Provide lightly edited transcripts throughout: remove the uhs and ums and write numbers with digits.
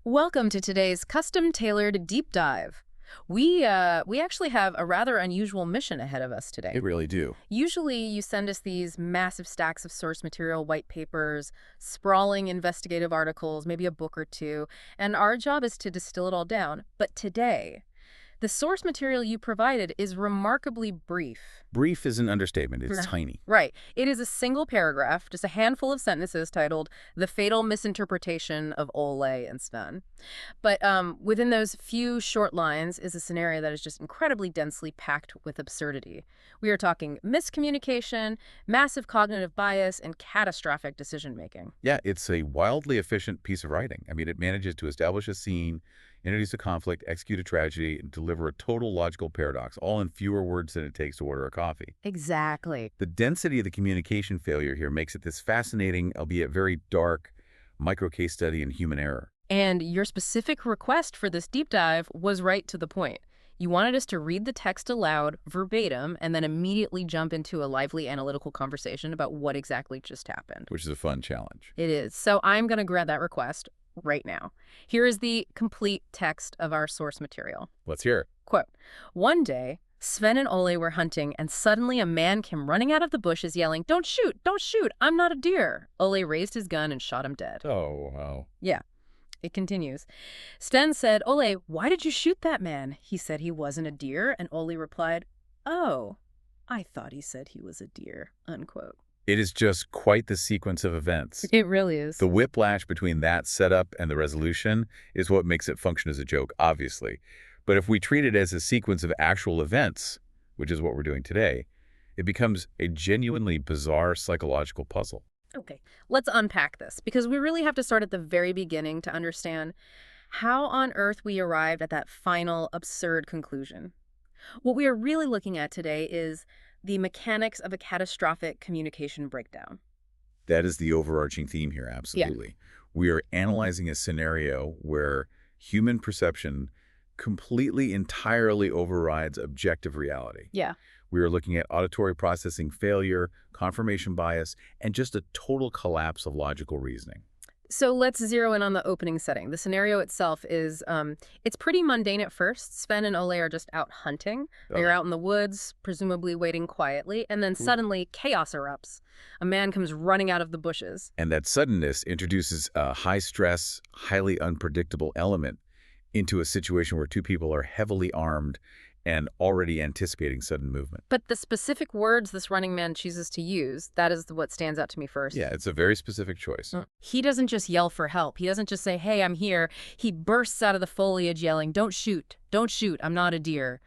Welcome to today's custom-tailored deep dive. We actually have a rather unusual mission ahead of us today. They really do. Usually you send us these massive stacks of source material, white papers, sprawling investigative articles, maybe a book or two, and our job is to distill it all down. But today, the source material you provided is remarkably brief. Brief is an understatement. It's tiny. Right. It is a single paragraph, just a handful of sentences titled The Fatal Misinterpretation of Ole and Sven. But within those few short lines is a scenario that is just incredibly densely packed with absurdity. We are talking miscommunication, massive cognitive bias, and catastrophic decision-making. Yeah, it's a wildly efficient piece of writing. I mean, it manages to establish a scene, introduce a conflict, execute a tragedy, and deliver a total logical paradox, all in fewer words than it takes to order a coffee. Exactly. The density of the communication failure here makes it this fascinating, albeit very dark, micro case study in human error. And your specific request for this deep dive was right to the point. You wanted us to read the text aloud, verbatim, and then immediately jump into a lively analytical conversation about what exactly just happened. Which is a fun challenge. It is. So I'm going to grant that request right now. Here is the complete text of our source material. Let's hear it. Quote, "One day, Sven and Ole were hunting, and suddenly a man came running out of the bushes yelling, 'Don't shoot! Don't shoot! I'm not a deer!' Ole raised his gun and shot him dead." Oh, wow. Yeah. It continues. Sten said, "Ole, why did you shoot that man? He said he wasn't a deer." And Ole replied, "Oh, I thought he said he was a deer," unquote. It is just quite the sequence of events. It really is. The whiplash between that setup and the resolution is what makes it function as a joke, obviously. But if we treat it as a sequence of actual events, which is what we're doing today, it becomes a genuinely bizarre psychological puzzle. Okay, let's unpack this, because we really have to start at the very beginning to understand how on earth we arrived at that final absurd conclusion. What we are really looking at today is the mechanics of a catastrophic communication breakdown. That is the overarching theme here, absolutely. We are analyzing a scenario where human perception completely, entirely overrides objective reality. Yeah. We are looking at auditory processing failure, confirmation bias, and just a total collapse of logical reasoning. So let's zero in on the opening setting. The scenario itself is, it's pretty mundane at first. Sven and Ole are just out hunting. They're out in the woods, presumably waiting quietly, and then suddenly chaos erupts. A man comes running out of the bushes. And that suddenness introduces a high-stress, highly unpredictable element into a situation where two people are heavily armed and already anticipating sudden movement. But the specific words this running man chooses to use, that is what stands out to me first. Yeah, it's a very specific choice. He doesn't just yell for help. He doesn't just say, "Hey, I'm here." He bursts out of the foliage yelling, "Don't shoot. Don't shoot. I'm not a deer."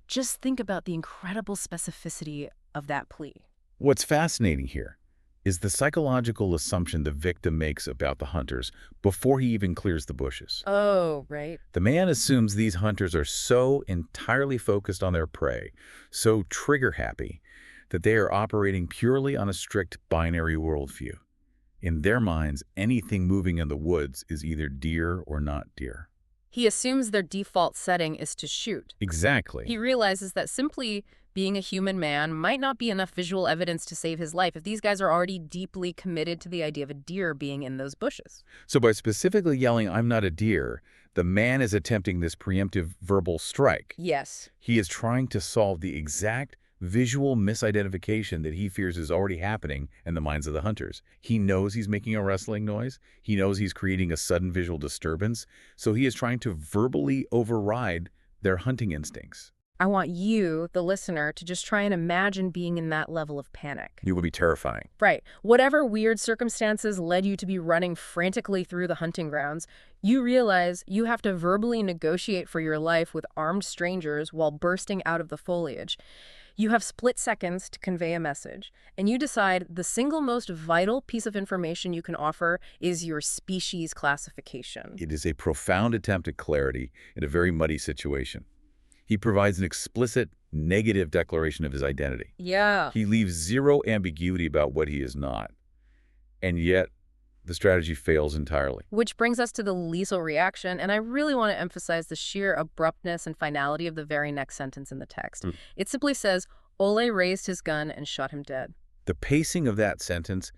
Just think about the incredible specificity of that plea. What's fascinating here is the psychological assumption the victim makes about the hunters before he even clears the bushes. Oh, right. The man assumes these hunters are so entirely focused on their prey, so trigger-happy, that they are operating purely on a strict binary worldview. In their minds, anything moving in the woods is either deer or not deer. He assumes their default setting is to shoot. Exactly. He realizes that simply being a human man might not be enough visual evidence to save his life if these guys are already deeply committed to the idea of a deer being in those bushes. So by specifically yelling, "I'm not a deer," the man is attempting this preemptive verbal strike. Yes. He is trying to solve the exact visual misidentification that he fears is already happening in the minds of the hunters. He knows he's making a rustling noise. He knows he's creating a sudden visual disturbance. So he is trying to verbally override their hunting instincts. I want you, the listener, to just try and imagine being in that level of panic. You will be terrifying. Right. Whatever weird circumstances led you to be running frantically through the hunting grounds, you realize you have to verbally negotiate for your life with armed strangers while bursting out of the foliage. You have split seconds to convey a message, and you decide the single most vital piece of information you can offer is your species classification. It is a profound attempt at clarity in a very muddy situation. He provides an explicit negative declaration of his identity. Yeah. He leaves zero ambiguity about what he is not. And yet, the strategy fails entirely. Which brings us to the lethal reaction, and I really want to emphasize the sheer abruptness and finality of the very next sentence in the text. It simply says, "Ole raised his gun and shot him dead." The pacing of that sentence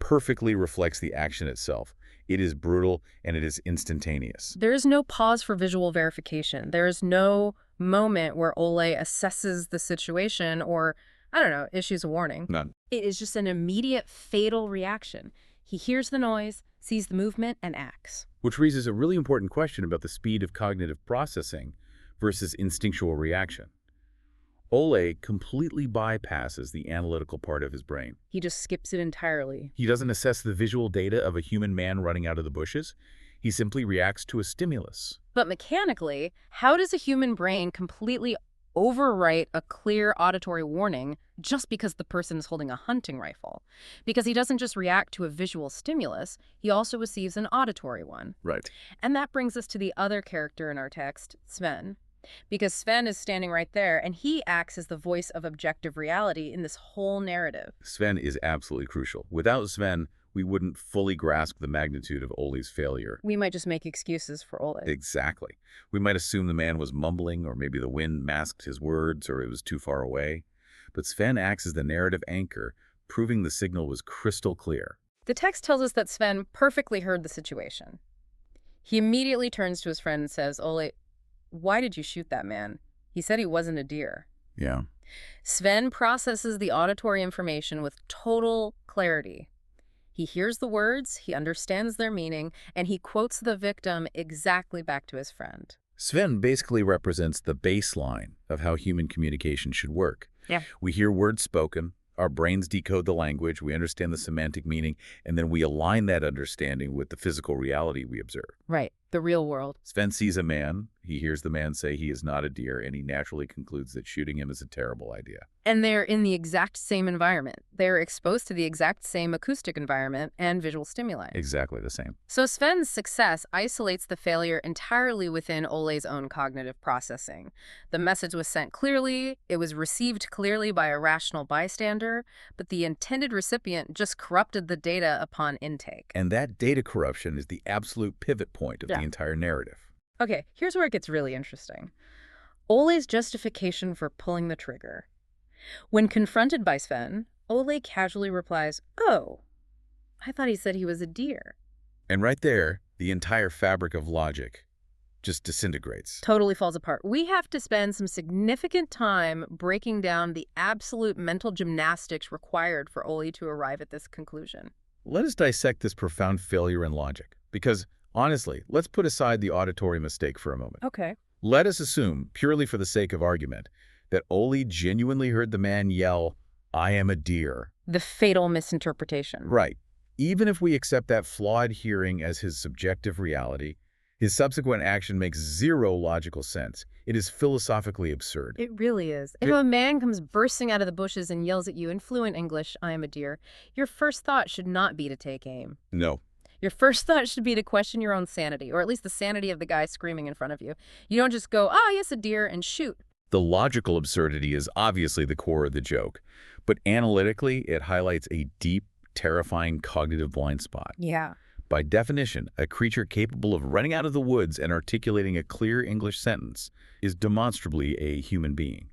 perfectly reflects the action itself. It is brutal, and it is instantaneous. There is no pause for visual verification. There is no moment where Ole assesses the situation or, I don't know, issues a warning. None. It is just an immediate, fatal reaction. He hears the noise, sees the movement, and acts. Which raises a really important question about the speed of cognitive processing versus instinctual reaction. Ole completely bypasses the analytical part of his brain. He just skips it entirely. He doesn't assess the visual data of a human man running out of the bushes. He simply reacts to a stimulus. But mechanically, how does a human brain completely overwrite a clear auditory warning just because the person is holding a hunting rifle? Because he doesn't just react to a visual stimulus, he also receives an auditory one. Right. And that brings us to the other character in our text, Sven. Because Sven is standing right there, and he acts as the voice of objective reality in this whole narrative. Sven is absolutely crucial. Without Sven, we wouldn't fully grasp the magnitude of Ole's failure. We might just make excuses for Ole. Exactly. We might assume the man was mumbling, or maybe the wind masked his words, or it was too far away. But Sven acts as the narrative anchor, proving the signal was crystal clear. The text tells us that Sven perfectly heard the situation. He immediately turns to his friend and says, Ole, why did you shoot that man? He said he wasn't a deer. Yeah. Sven processes the auditory information with total clarity. He hears the words, he understands their meaning, and he quotes the victim exactly back to his friend. Sven basically represents the baseline of how human communication should work. Yeah. We hear words spoken, our brains decode the language, we understand the semantic meaning, and then we align that understanding with the physical reality we observe. Right, the real world. Sven sees a man, he hears the man say he is not a deer, and he naturally concludes that shooting him is a terrible idea. And they're in the exact same environment. They're exposed to the exact same acoustic environment and visual stimuli. Exactly the same. So Sven's success isolates the failure entirely within Ole's own cognitive processing. The message was sent clearly, it was received clearly by a rational bystander, but the intended recipient just corrupted the data upon intake. And that data corruption is the absolute pivot point of the entire narrative. Okay, here's where it gets really interesting. Ole's justification for pulling the trigger. When confronted by Sven, Ole casually replies, "Oh, I thought he said he was a deer." And right there, the entire fabric of logic just disintegrates. Totally falls apart. We have to spend some significant time breaking down the absolute mental gymnastics required for Ole to arrive at this conclusion. Let us dissect this profound failure in logic. Because, honestly, let's put aside the auditory mistake for a moment. Okay. Let us assume, purely for the sake of argument, that Ole genuinely heard the man yell, "I am a deer." The fatal misinterpretation. Right. Even if we accept that flawed hearing as his subjective reality, his subsequent action makes zero logical sense. It is philosophically absurd. It really is. If a man comes bursting out of the bushes and yells at you in fluent English, "I am a deer," your first thought should not be to take aim. No. Your first thought should be to question your own sanity, or at least the sanity of the guy screaming in front of you. You don't just go, "Ah, yes, a deer," and shoot. The logical absurdity is obviously the core of the joke, but analytically, it highlights a deep, terrifying cognitive blind spot. Yeah. By definition, a creature capable of running out of the woods and articulating a clear English sentence is demonstrably a human being,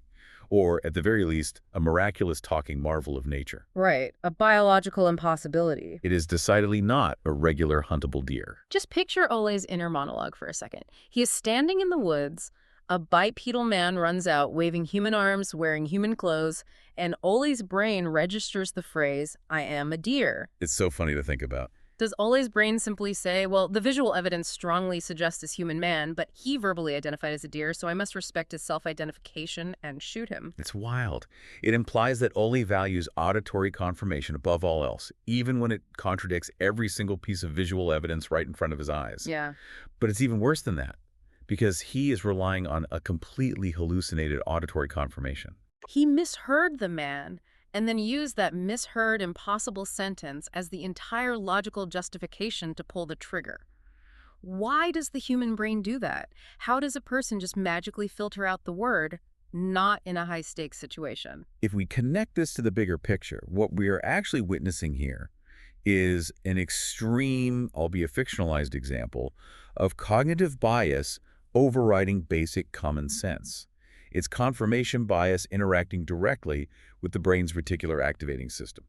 or, at the very least, a miraculous talking marvel of nature. Right. A biological impossibility. It is decidedly not a regular huntable deer. Just picture Ole's inner monologue for a second. He is standing in the woods. A bipedal man runs out, waving human arms, wearing human clothes, and Ole's brain registers the phrase, "I am a deer." It's so funny to think about. Does Ole's brain simply say, well, the visual evidence strongly suggests this human man, but he verbally identified as a deer, so I must respect his self-identification and shoot him? It's wild. It implies that Ole values auditory confirmation above all else, even when it contradicts every single piece of visual evidence right in front of his eyes. Yeah. But it's even worse than that, because he is relying on a completely hallucinated auditory confirmation. He misheard the man, and then used that misheard impossible sentence as the entire logical justification to pull the trigger. Why does the human brain do that? How does a person just magically filter out the word, not in a high-stakes situation? If we connect this to the bigger picture, what we are actually witnessing here is an extreme, albeit fictionalized example, of cognitive bias overriding basic common sense. It's confirmation bias interacting directly with the brain's reticular activating system,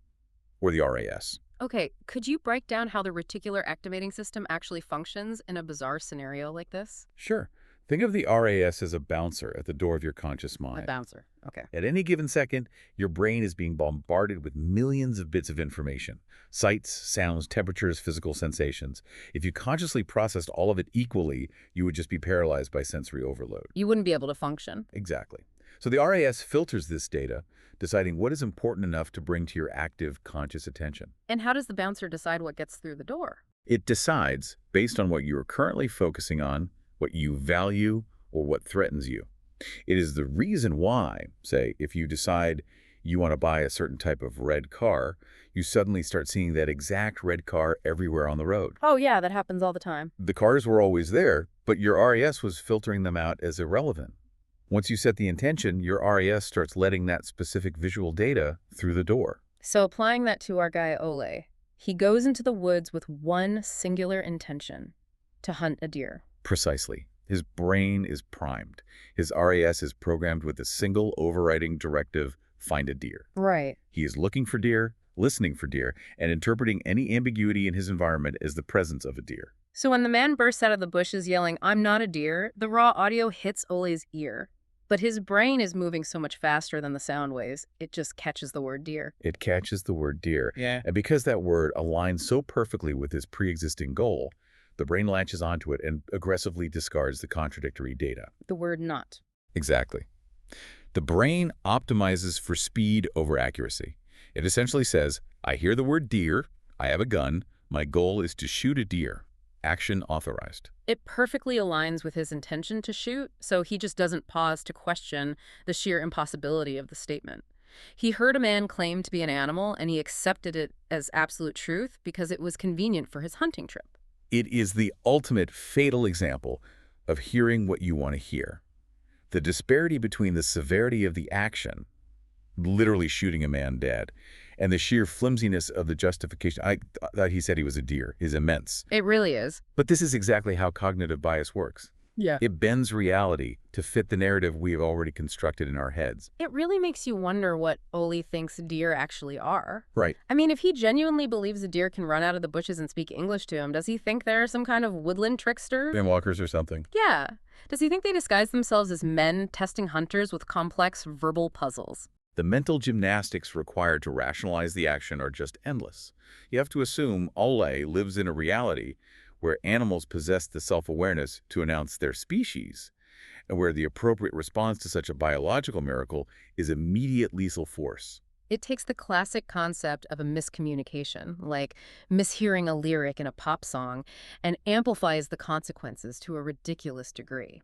or the RAS. Okay, could you break down how the reticular activating system actually functions in a bizarre scenario like this? Sure. Think of the RAS as a bouncer at the door of your conscious A mind. bouncer. Okay. At any given second, your brain is being bombarded with millions of bits of information. Sights, sounds, temperatures, physical sensations. If you consciously processed all of it equally, you would just be paralyzed by sensory overload. You wouldn't be able to function. Exactly. So the RAS filters this data, deciding what is important enough to bring to your active, conscious attention. And how does the bouncer decide what gets through the door? It decides based on what you are currently focusing on, what you value, or what threatens you. It is the reason why, say, if you decide you want to buy a certain type of red car, you suddenly start seeing that exact red car everywhere on the road. Oh, yeah, that happens all the time. The cars were always there, but your RAS was filtering them out as irrelevant. Once you set the intention, your RAS starts letting that specific visual data through the door. So applying that to our guy Ole, he goes into the woods with one singular intention, to hunt a deer. Precisely. His brain is primed. His RAS is programmed with a single overriding directive, find a deer. Right. He is looking for deer, listening for deer, and interpreting any ambiguity in his environment as the presence of a deer. So when the man bursts out of the bushes yelling, "I'm not a deer," the raw audio hits Ole's ear. But his brain is moving so much faster than the sound waves, it just catches the word deer. It catches the word deer. Yeah. And because that word aligns so perfectly with his pre-existing goal, the brain latches onto it and aggressively discards the contradictory data. The word not. Exactly. The brain optimizes for speed over accuracy. It essentially says, I hear the word deer, I have a gun, my goal is to shoot a deer. Action authorized. It perfectly aligns with his intention to shoot, so he just doesn't pause to question the sheer impossibility of the statement. He heard a man claim to be an animal, and he accepted it as absolute truth because it was convenient for his hunting trip. It is the ultimate fatal example of hearing what you want to hear. The disparity between the severity of the action, literally shooting a man dead, and the sheer flimsiness of the justification, I thought he said he was a deer, is immense. It really is. But this is exactly how cognitive bias works. Yeah. It bends reality to fit the narrative we have already constructed in our heads. It really makes you wonder what Ole thinks deer actually are. Right. I mean, if he genuinely believes a deer can run out of the bushes and speak English to him, does he think they're some kind of woodland trickster? Walkers or something. Yeah. Does he think they disguise themselves as men testing hunters with complex verbal puzzles? The mental gymnastics required to rationalize the action are just endless. You have to assume Ole lives in a reality where animals possess the self-awareness to announce their species, and where the appropriate response to such a biological miracle is immediate lethal force. It takes the classic concept of a miscommunication, like mishearing a lyric in a pop song, and amplifies the consequences to a ridiculous degree.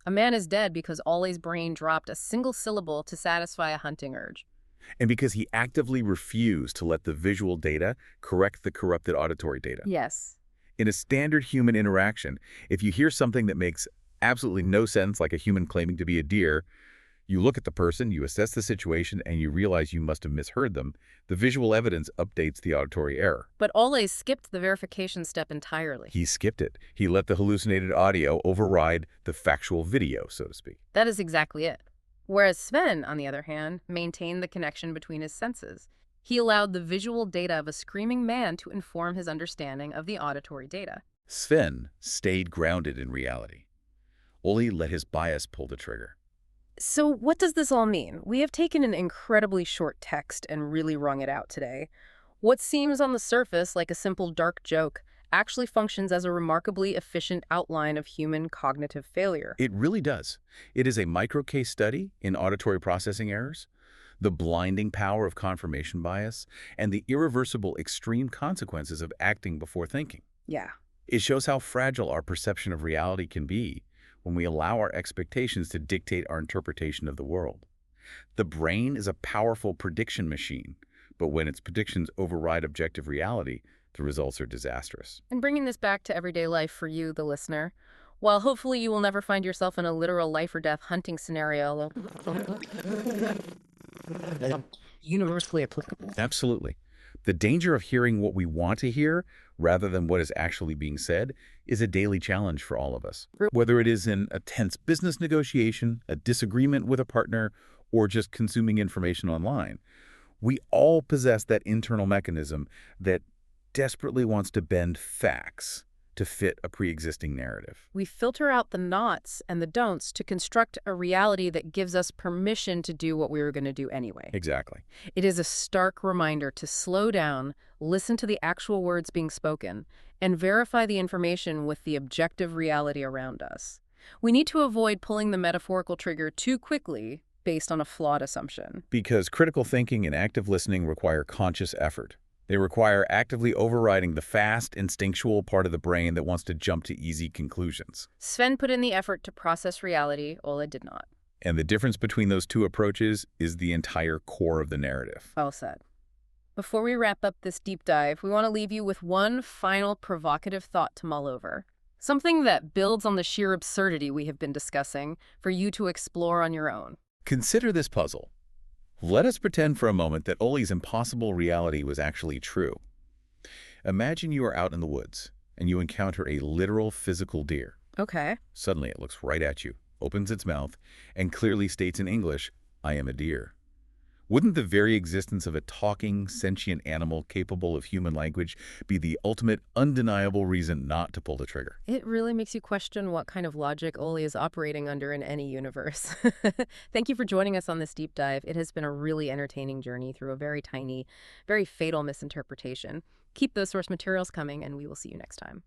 A man is dead because Ole's brain dropped a single syllable to satisfy a hunting urge. And because he actively refused to let the visual data correct the corrupted auditory data. Yes. In a standard human interaction, if you hear something that makes absolutely no sense, like a human claiming to be a deer, you look at the person, you assess the situation, and you realize you must have misheard them. The visual evidence updates the auditory error. But Ole skipped the verification step entirely. He skipped it. He let the hallucinated audio override the factual video, so to speak. That is exactly it. Whereas Sven, on the other hand, maintained the connection between his senses. He allowed the visual data of a screaming man to inform his understanding of the auditory data. Sven stayed grounded in reality. Ole let his bias pull the trigger. So what does this all mean? We have taken an incredibly short text and really wrung it out today. What seems on the surface like a simple dark joke actually functions as a remarkably efficient outline of human cognitive failure. It really does. It is a micro case study in auditory processing errors, the blinding power of confirmation bias, and the irreversible extreme consequences of acting before thinking. Yeah. It shows how fragile our perception of reality can be when we allow our expectations to dictate our interpretation of the world. The brain is a powerful prediction machine, but when its predictions override objective reality, the results are disastrous. And bringing this back to everyday life for you, the listener, while hopefully you will never find yourself in a literal life or death hunting scenario, universally applicable. Absolutely. The danger of hearing what we want to hear rather than what is actually being said is a daily challenge for all of us. Whether it is in a tense business negotiation, a disagreement with a partner, or just consuming information online, we all possess that internal mechanism that desperately wants to bend facts to fit a pre-existing narrative. We filter out the nots and the don'ts to construct a reality that gives us permission to do what we were going to do anyway. Exactly. It is a stark reminder to slow down, listen to the actual words being spoken, and verify the information with the objective reality around us. We need to avoid pulling the metaphorical trigger too quickly based on a flawed assumption. Because critical thinking and active listening require conscious effort. They require actively overriding the fast, instinctual part of the brain that wants to jump to easy conclusions. Sven put in the effort to process reality, Ole did not. And the difference between those two approaches is the entire core of the narrative. Well said. Before we wrap up this deep dive, we want to leave you with one final provocative thought to mull over. Something that builds on the sheer absurdity we have been discussing for you to explore on your own. Consider this puzzle. Let us pretend for a moment that Ole's impossible reality was actually true. Imagine you are out in the woods, and you encounter a literal physical deer. Okay. Suddenly it looks right at you, opens its mouth, and clearly states in English, "I am a deer." Wouldn't the very existence of a talking, sentient animal capable of human language be the ultimate, undeniable reason not to pull the trigger? It really makes you question what kind of logic Ole is operating under in any universe. Thank you for joining us on this deep dive. It has been a really entertaining journey through a very tiny, very fatal misinterpretation. Keep those source materials coming, and we will see you next time.